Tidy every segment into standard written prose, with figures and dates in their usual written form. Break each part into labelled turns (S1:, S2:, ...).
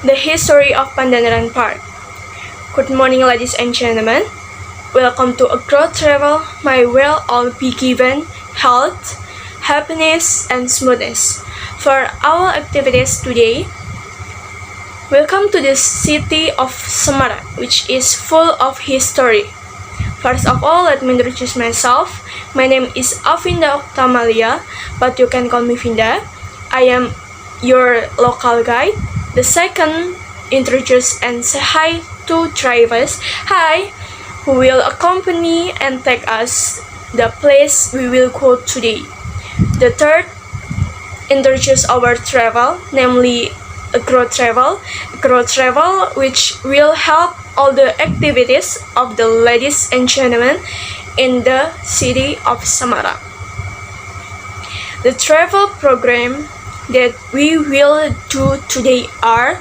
S1: the history of Pandanaran Park. Good morning, ladies and gentlemen. Welcome to Agro Travel. My will all be given health, happiness, and smoothness. For our activities today, welcome to the city of Semarang, which is full of history. First of all, let me introduce myself. My name is Avinda Oktamalia, but you can call me Vinda. I am your local guide. The second, introduce and say hi to drivers. Hi, who will accompany and take us the place we will go today. The third, introduce our travel, namely Agro Travel. Agro Travel, which will help all the activities of the ladies and gentlemen in the city of Semarang. The travel program that we will do today are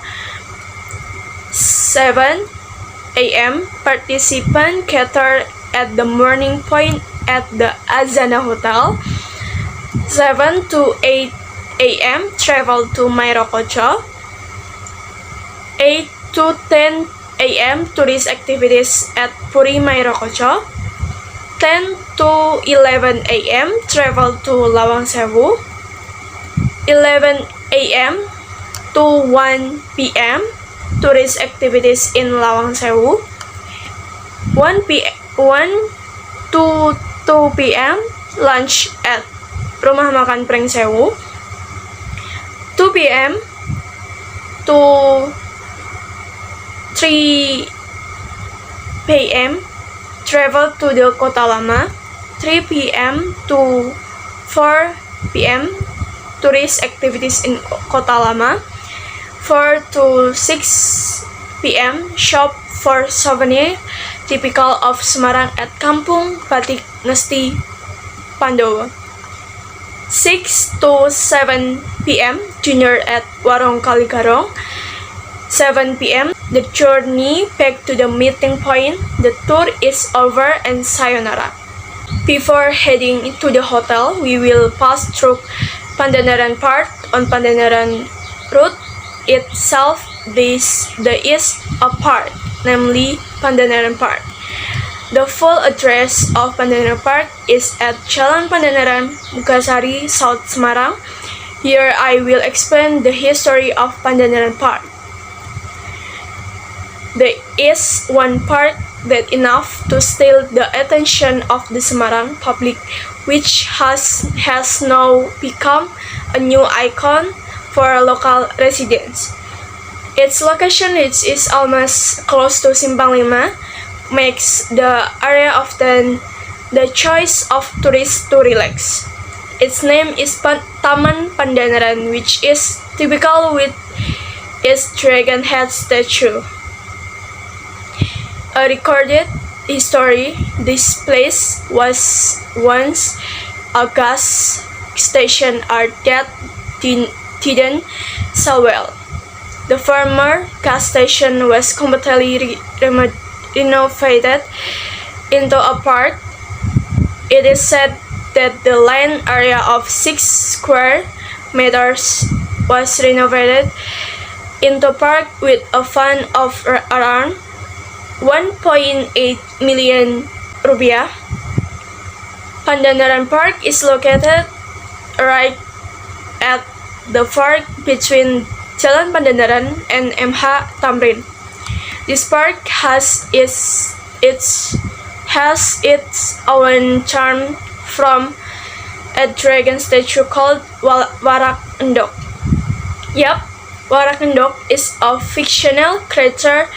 S1: 7 a.m. participant gather at the morning point at the Azana Hotel. 7 to 8 a.m. travel to Mairokocho. 8 to 10 a.m. tourist activities at Puri Mairokocho. 10 to 11 a.m. travel to Lawang Sewu. 11 a.m. to 1 p.m. tourist activities in Lawang Sewu. 1 to 2 p.m. lunch at Rumah Makan Pring Sewu. 2 p.m. to 3 p.m. travel to the Kota Lama. 3 p.m. to 4 p.m. tourist activities in Kota Lama. 4 to 6 p.m. shop for souvenir typical of Semarang at Kampung Batik Ngesti Pandowo. 6 to 7 p.m. dinner at Warung Kaligarong. 7 p.m. the journey back to the meeting point. The tour is over and sayonara. Before heading to the hotel, we will pass through Pandanaran Park. On Pandanaran route itself, there is a park, namely Pandanaran Park. The full address of Pandanaran Park is at Jalan Pandanaran, Mugasari, South Semarang. Here I will explain the history of Pandanaran Park. There is one park that enough to steal the attention of the Semarang public, which has now become a new icon for local residents. Its location, which is almost close to Simpang Lima, makes the area often the choice of tourists to relax. Its name is Taman Pandanaran, which is typical with its dragon head statue. A recorded history, this place was once a gas station that didn't sell well. The former gas station was completely renovated into a park. It is said that the land area of 6 square meters was renovated into a park with a fund of around 1.8 million rupiah. Pandanaran Park is located right at the fork between Jalan Pandanaran and MH Tamrin. This park has its own charm from a dragon statue called Warak Endok. Yup, Warak Endok is a fictional creature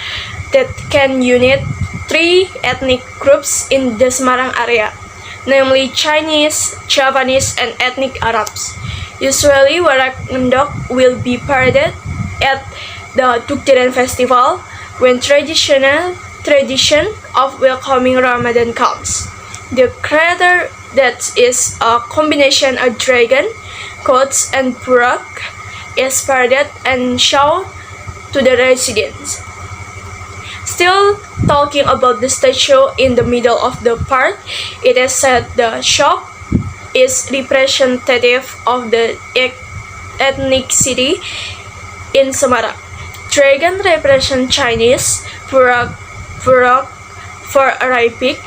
S1: that can unite 3 ethnic groups in the Semarang area, namely Chinese, Javanese, and ethnic Arabs. Usually, Warak Endok will be paraded at the Dukderan Festival when tradition of welcoming Ramadan comes. The creature that is a combination of dragon, goats, and burak is paraded and shown to the residents. Still talking about the statue in the middle of the park, it is said the shop is representative of the ethnicity in Semarang. dragon represent Chinese, Frog for Arabic,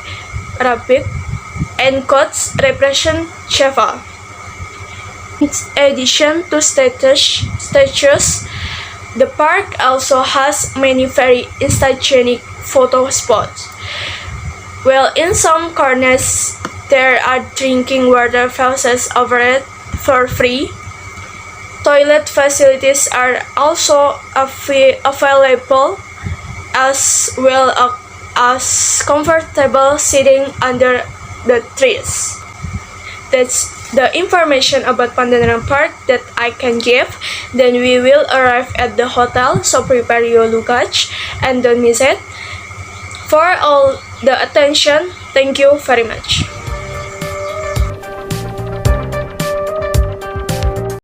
S1: and goats represent Java. In addition to statues, the park also has many very instagenic photo spots. While in some corners there are drinking water faucets offered for free, toilet facilities are also available, as well as comfortable sitting under the trees. That's the information about Pandanaran Park that I can give. Then we will arrive at the hotel, so prepare your luggage and don't miss it. For all the attention, thank you very much.